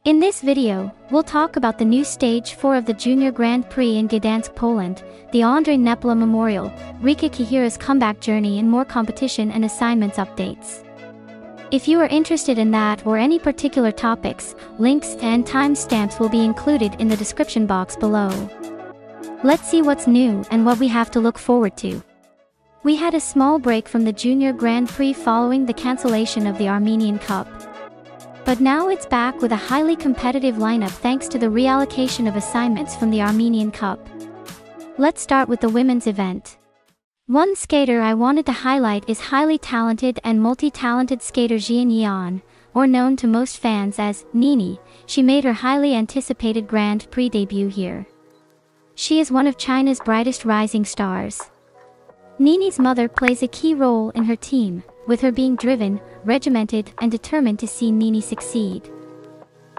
In this video, we'll talk about the new Stage 4 of the Junior Grand Prix in Gdansk, Poland, the Ondrej Nepela Memorial, Rika Kihira's comeback journey and more competition and assignments updates. If you are interested in that or any particular topics, links and timestamps will be included in the description box below. Let's see what's new and what we have to look forward to. We had a small break from the Junior Grand Prix following the cancellation of the Armenian Cup. But now it's back with a highly competitive lineup thanks to the reallocation of assignments from the Armenian Cup. Let's start with the women's event. One skater I wanted to highlight is highly talented and multi-talented skater Xiangyi Nini, or known to most fans as Nani. She made her highly anticipated Grand Prix debut here. She is one of China's brightest rising stars. Nini's mother plays a key role in her team, with her being driven, regimented, and determined to see Nini succeed.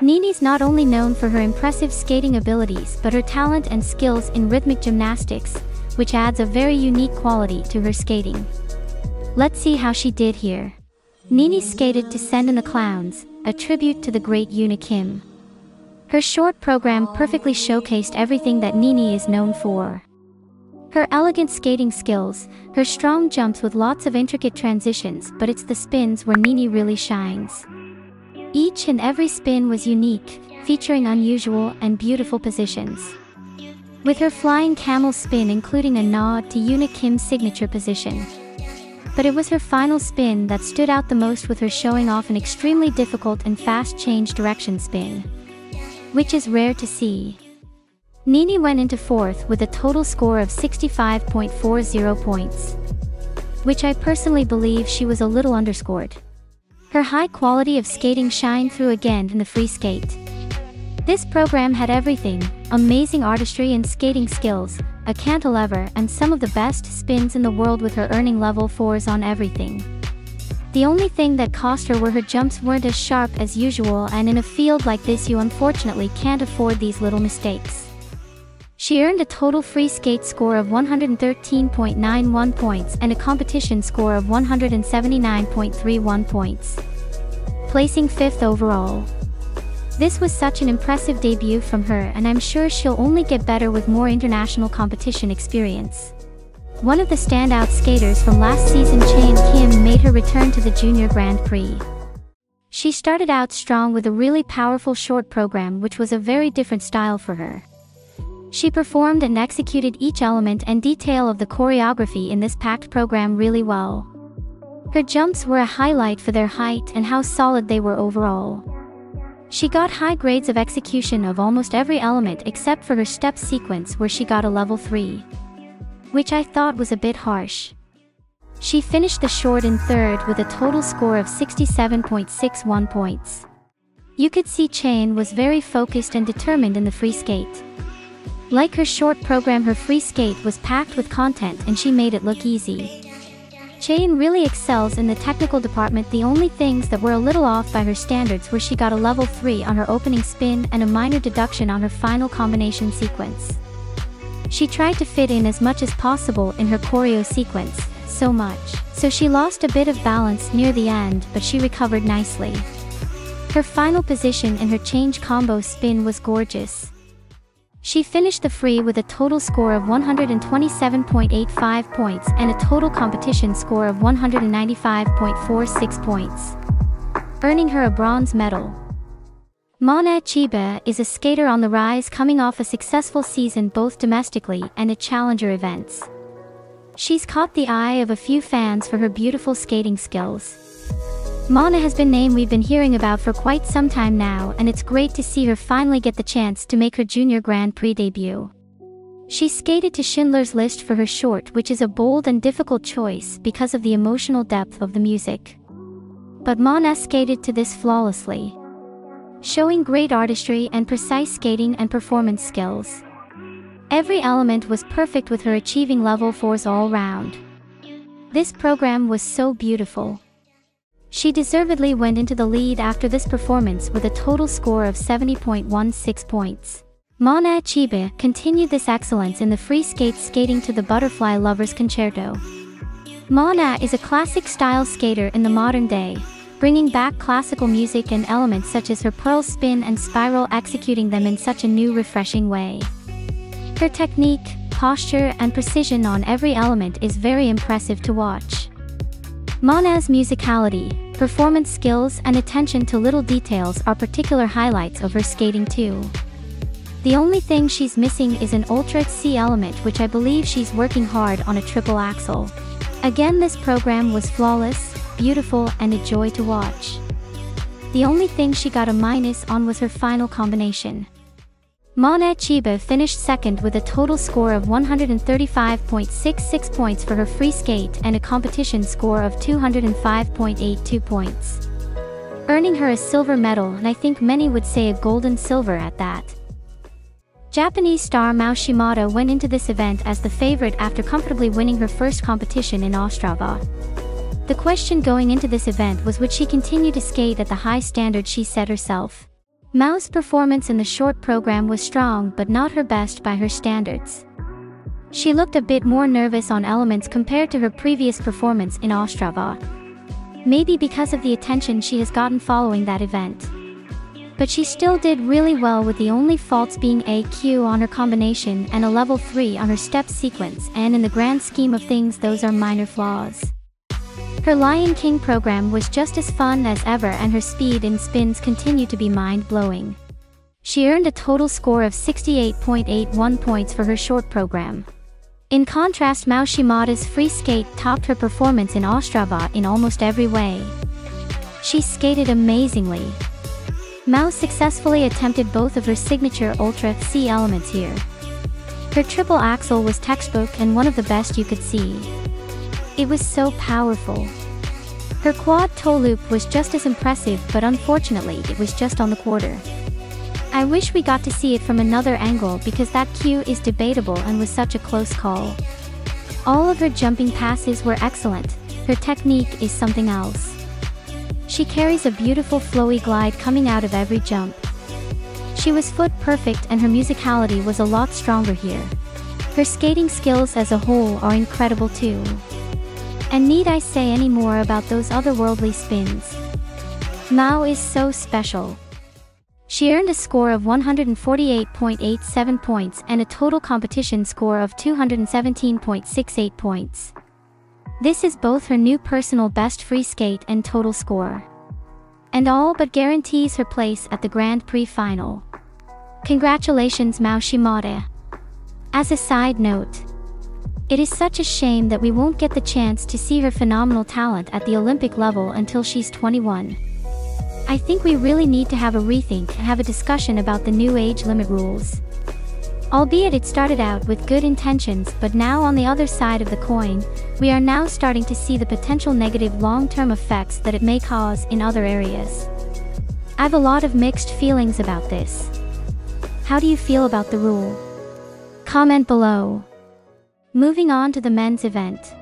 Nini's not only known for her impressive skating abilities but her talent and skills in rhythmic gymnastics, which adds a very unique quality to her skating. Let's see how she did here. Nini skated to Send in the Clowns, a tribute to the great Junhwan Cha. Her short program perfectly showcased everything that Nini is known for. Her elegant skating skills, her strong jumps with lots of intricate transitions, but it's the spins where Nini really shines. Each and every spin was unique, featuring unusual and beautiful positions. With her flying camel spin including a nod to Junhwan Cha's signature position. But it was her final spin that stood out the most, with her showing off an extremely difficult and fast change direction spin, which is rare to see. Nini went into fourth with a total score of 65.40 points, which I personally believe she was a little underscored. Her high quality of skating shined through again in the free skate. This program had everything: amazing artistry and skating skills, a cantilever, and some of the best spins in the world, with her earning level 4s on everything. The only thing that cost her were her jumps weren't as sharp as usual, and in a field like this you unfortunately can't afford these little mistakes. She earned a total free skate score of 113.91 points and a competition score of 179.31 points, placing 5th overall. This was such an impressive debut from her, and I'm sure she'll only get better with more international competition experience. One of the standout skaters from last season, Chaeyeon Kim, made her return to the Junior Grand Prix. She started out strong with a really powerful short program, which was a very different style for her. She performed and executed each element and detail of the choreography in this packed program really well. Her jumps were a highlight for their height and how solid they were overall. She got high grades of execution of almost every element except for her step sequence, where she got a level 3, which I thought was a bit harsh. She finished the short in third with a total score of 67.61 points. You could see Chaeyeon was very focused and determined in the free skate. Like her short program, her free skate was packed with content and she made it look easy. Chaeyeon really excels in the technical department. The only things that were a little off by her standards were she got a level 3 on her opening spin and a minor deduction on her final combination sequence. She tried to fit in as much as possible in her choreo sequence, so she lost a bit of balance near the end, but she recovered nicely. Her final position in her change combo spin was gorgeous. She finished the free with a total score of 127.85 points and a total competition score of 195.46 points, earning her a bronze medal. Mone Chiba is a skater on the rise, coming off a successful season both domestically and at challenger events. She's caught the eye of a few fans for her beautiful skating skills. Mone has been a name we've been hearing about for quite some time now, and it's great to see her finally get the chance to make her Junior Grand Prix debut. She skated to Schindler's List for her short, which is a bold and difficult choice because of the emotional depth of the music. But Mone skated to this flawlessly, showing great artistry and precise skating and performance skills. Every element was perfect, with her achieving level 4s all round. This program was so beautiful. She deservedly went into the lead after this performance with a total score of 70.16 points. Mone Chiba continued this excellence in the free skate, skating to the Butterfly Lover's Concerto. Mone is a classic style skater in the modern day, bringing back classical music and elements such as her pearl spin and spiral, executing them in such a new, refreshing way. Her technique, posture, and precision on every element is very impressive to watch. Mone's musicality, performance skills, and attention to little details are particular highlights of her skating too. The only thing she's missing is an ultra C element, which I believe she's working hard on a triple axel. Again, this program was flawless, beautiful, and a joy to watch. The only thing she got a minus on was her final combination. Mone Chiba finished second with a total score of 135.66 points for her free skate and a competition score of 205.82 points, earning her a silver medal, and I think many would say a golden silver at that. Japanese star Mao Shimada went into this event as the favorite after comfortably winning her first competition in Ostrava. The question going into this event was, would she continue to skate at the high standard she set herself? Mao's performance in the short program was strong but not her best by her standards. She looked a bit more nervous on elements compared to her previous performance in Ostrava. Maybe because of the attention she has gotten following that event. But she still did really well, with the only faults being a Q on her combination and a level 3 on her step sequence, and in the grand scheme of things those are minor flaws. Her Lion King program was just as fun as ever, and her speed and spins continue to be mind-blowing. She earned a total score of 68.81 points for her short program. In contrast, Mao Shimada's free skate topped her performance in Ostrava in almost every way. She skated amazingly. Mao successfully attempted both of her signature Ultra C elements here. Her triple axel was textbook and one of the best you could see. It was so powerful. Her quad toe loop was just as impressive, but unfortunately it was just on the quarter. I wish we got to see it from another angle because that Q is debatable and was such a close call. All of her jumping passes were excellent. Her technique is something else. She carries a beautiful flowy glide coming out of every jump. She was foot perfect and her musicality was a lot stronger here. Her skating skills as a whole are incredible too. And need I say any more about those otherworldly spins? Mao is so special. She earned a score of 148.87 points and a total competition score of 217.68 points. This is both her new personal best free skate and total score, and all but guarantees her place at the Grand Prix final. Congratulations, Mao Shimada. As a side note, it is such a shame that we won't get the chance to see her phenomenal talent at the Olympic level until she's 21. I think we really need to have a rethink and have a discussion about the new age limit rules. Albeit it started out with good intentions, but now on the other side of the coin, we are now starting to see the potential negative long-term effects that it may cause in other areas. I have a lot of mixed feelings about this. How do you feel about the rule? Comment below. Moving on to the men's event.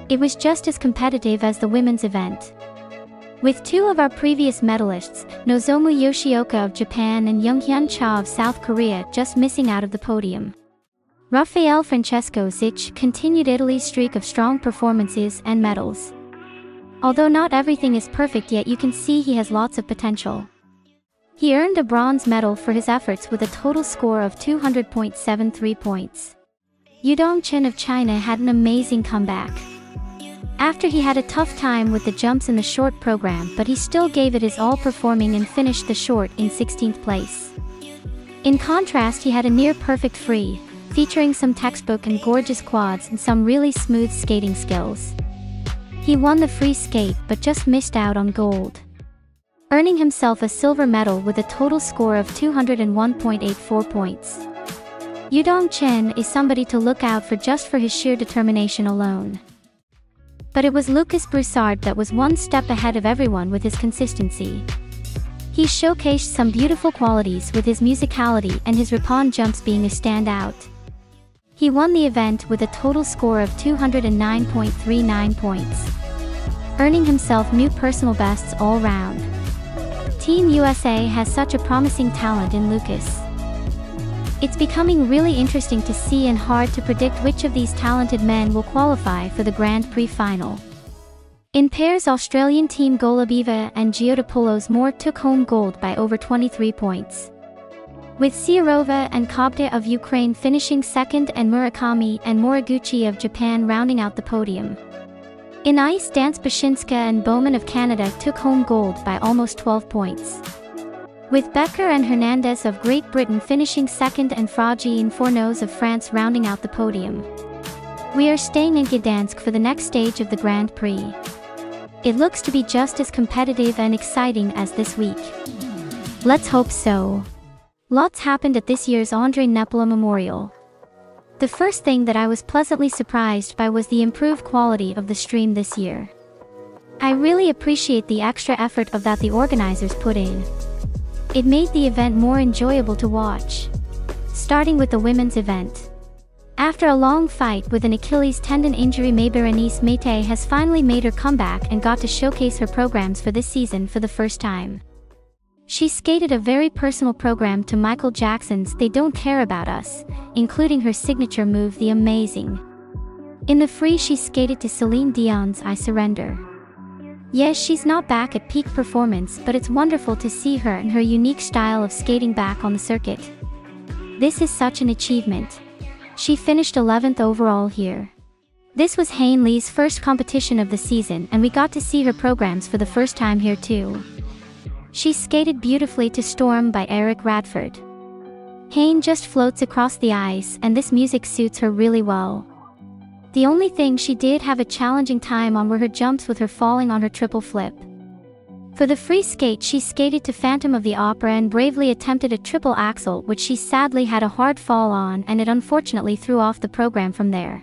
It was just as competitive as the women's event, with two of our previous medalists, Nozomu Yoshioka of Japan and Junhwan Cha of South Korea, just missing out of the podium. Rafael Francesco Zich continued Italy's streak of strong performances and medals. Although not everything is perfect yet, you can see he has lots of potential. He earned a bronze medal for his efforts with a total score of 200.73 points. Yudong Chen of China had an amazing comeback. After he had a tough time with the jumps in the short program, but he still gave it his all, performing and finished the short in 16th place. In contrast, he had a near-perfect free, featuring some textbook and gorgeous quads and some really smooth skating skills. He won the free skate but just missed out on gold, earning himself a silver medal with a total score of 201.84 points. Yudong Chen is somebody to look out for just for his sheer determination alone. But it was Lucas Broussard that was one step ahead of everyone with his consistency. He showcased some beautiful qualities with his musicality and his rippon jumps being a standout. He won the event with a total score of 209.39 points, earning himself new personal bests all round. Team USA has such a promising talent in Lucas. It's becoming really interesting to see and hard to predict which of these talented men will qualify for the Grand Prix final. In pairs, Australian team Golubieva and Giotopoulos Moore took home gold by over 23 points. With Syarova and Kobda of Ukraine finishing second and Murakami and Moriguchi of Japan rounding out the podium. In ice dance, Bashinska and Bowman of Canada took home gold by almost 12 points. With Becker and Hernandez of Great Britain finishing second and Fragi and Fourneaux of France rounding out the podium. We are staying in Gdansk for the next stage of the Grand Prix. It looks to be just as competitive and exciting as this week. Let's hope so. Lots happened at this year's Ondrej Nepela Memorial. The first thing that I was pleasantly surprised by was the improved quality of the stream this year. I really appreciate the extra effort that the organizers put in. It made the event more enjoyable to watch. Starting with the women's event. After a long fight with an Achilles tendon injury, Bérénice Méité has finally made her comeback and got to showcase her programs for this season for the first time. She skated a very personal program to Michael Jackson's They Don't Care About Us, including her signature move, the Amazing. In the free, she skated to Celine Dion's I Surrender. Yes, she's not back at peak performance, but it's wonderful to see her and her unique style of skating back on the circuit. This is such an achievement. She finished 11th overall here. This was Haein Lee's first competition of the season, and we got to see her programs for the first time here too. She skated beautifully to Storm by Eric Radford. Haein just floats across the ice, and this music suits her really well. The only thing she did have a challenging time on were her jumps, with her falling on her triple flip. For the free skate, she skated to Phantom of the Opera and bravely attempted a triple axel, which she sadly had a hard fall on, and it unfortunately threw off the program from there.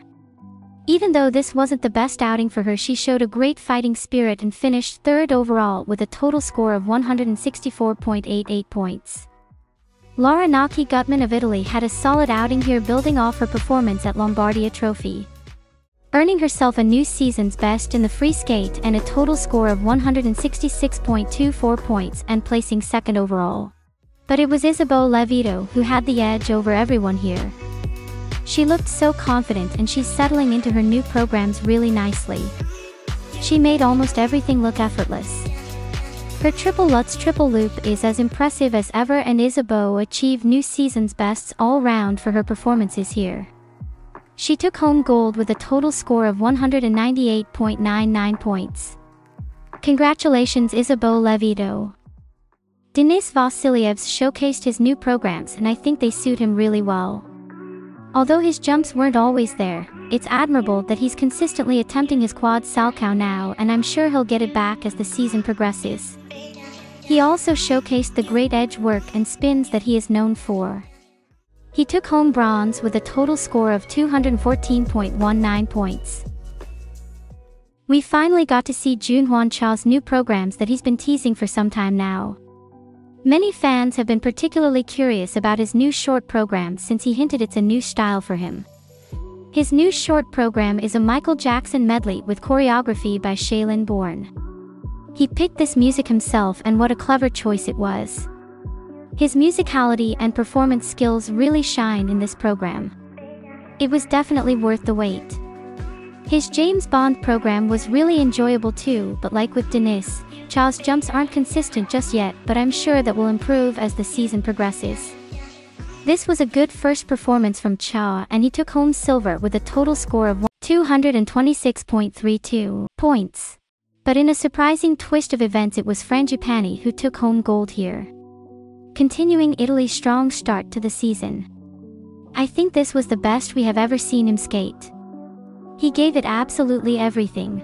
Even though this wasn't the best outing for her, she showed a great fighting spirit and finished 3rd overall with a total score of 164.88 points. Lara Gutmann of Italy had a solid outing here, building off her performance at Lombardia Trophy, earning herself a new season's best in the free skate and a total score of 166.24 points and placing 2nd overall. But it was Isabeau Levito who had the edge over everyone here. She looked so confident, and she's settling into her new programs really nicely. She made almost everything look effortless. Her triple Lutz triple loop is as impressive as ever, and Isabeau achieved new season's bests all round for her performances here. She took home gold with a total score of 198.99 points. Congratulations, Isabeau Levito. Deniss Vasiļjevs showcased his new programs, and I think they suit him really well. Although his jumps weren't always there, it's admirable that he's consistently attempting his quad salchow now, and I'm sure he'll get it back as the season progresses. He also showcased the great edge work and spins that he is known for. He took home bronze with a total score of 214.19 points. We finally got to see Junhwan Cha's new programs that he's been teasing for some time now. Many fans have been particularly curious about his new short program since he hinted it's a new style for him. His new short program is a Michael Jackson medley with choreography by Shailin Bourne. He picked this music himself, and what a clever choice it was. His musicality and performance skills really shine in this program. It was definitely worth the wait. His James Bond program was really enjoyable too, but like with Deniss, Cha's jumps aren't consistent just yet, but I'm sure that will improve as the season progresses. This was a good first performance from Cha, and he took home silver with a total score of 226.32 points. But in a surprising twist of events, it was Frangipani who took home gold here, continuing Italy's strong start to the season. I think this was the best we have ever seen him skate. He gave it absolutely everything.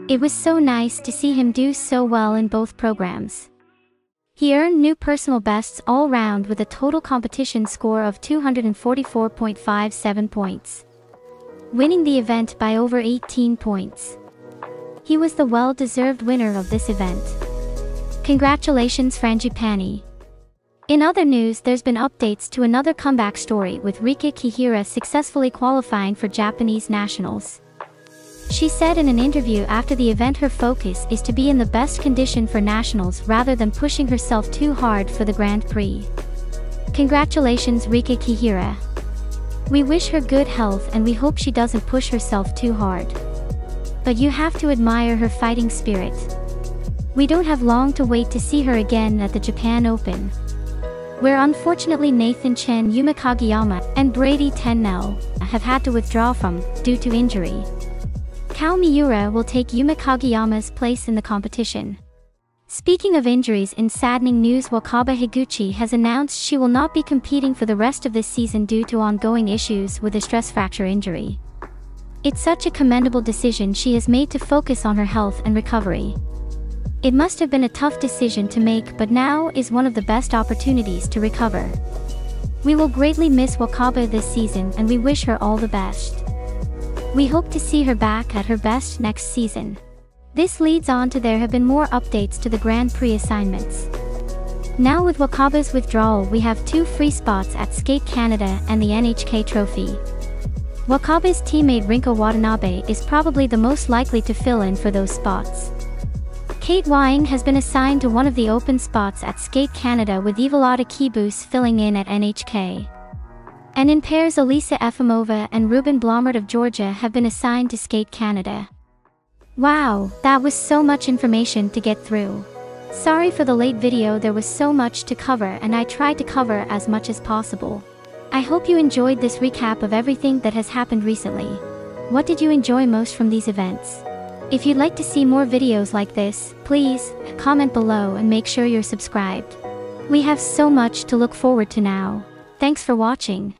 It was so nice to see him do so well in both programs. He earned new personal bests all round with a total competition score of 244.57 points, winning the event by over 18 points. He was the well-deserved winner of this event. Congratulations, Frangipani. In other news, there's been updates to another comeback story, with Rika Kihira successfully qualifying for Japanese nationals. She said in an interview after the event her focus is to be in the best condition for nationals rather than pushing herself too hard for the Grand Prix. Congratulations, Rika Kihira. We wish her good health, and we hope she doesn't push herself too hard. but you have to admire her fighting spirit. We don't have long to wait to see her again at the Japan Open, where unfortunately Nathan Chen, Yuma Kageyama, and Brady Tennell have had to withdraw from due to injury. Kao Miura will take Yuma Kageyama's place in the competition. Speaking of injuries, in saddening news, Wakaba Higuchi has announced she will not be competing for the rest of this season due to ongoing issues with a stress fracture injury. It's such a commendable decision she has made to focus on her health and recovery. It must have been a tough decision to make, but now is one of the best opportunities to recover. We will greatly miss Wakaba this season and we wish her all the best. We hope to see her back at her best next season. This leads on to there have been more updates to the Grand Prix assignments. Now with Wakaba's withdrawal, we have 2 free spots at Skate Canada and the NHK Trophy. Wakaba's teammate Rinka Watanabe is probably the most likely to fill in for those spots. Kate Wying has been assigned to one of the open spots at Skate Canada, with Evelata Kibus filling in at NHK. And in pairs, Elisa Efimova and Ruben Blomert of Georgia have been assigned to Skate Canada. Wow, that was so much information to get through. Sorry for the late video, there was so much to cover and I tried to cover as much as possible. I hope you enjoyed this recap of everything that has happened recently. What did you enjoy most from these events? If you'd like to see more videos like this, please comment below and make sure you're subscribed. We have so much to look forward to now. Thanks for watching.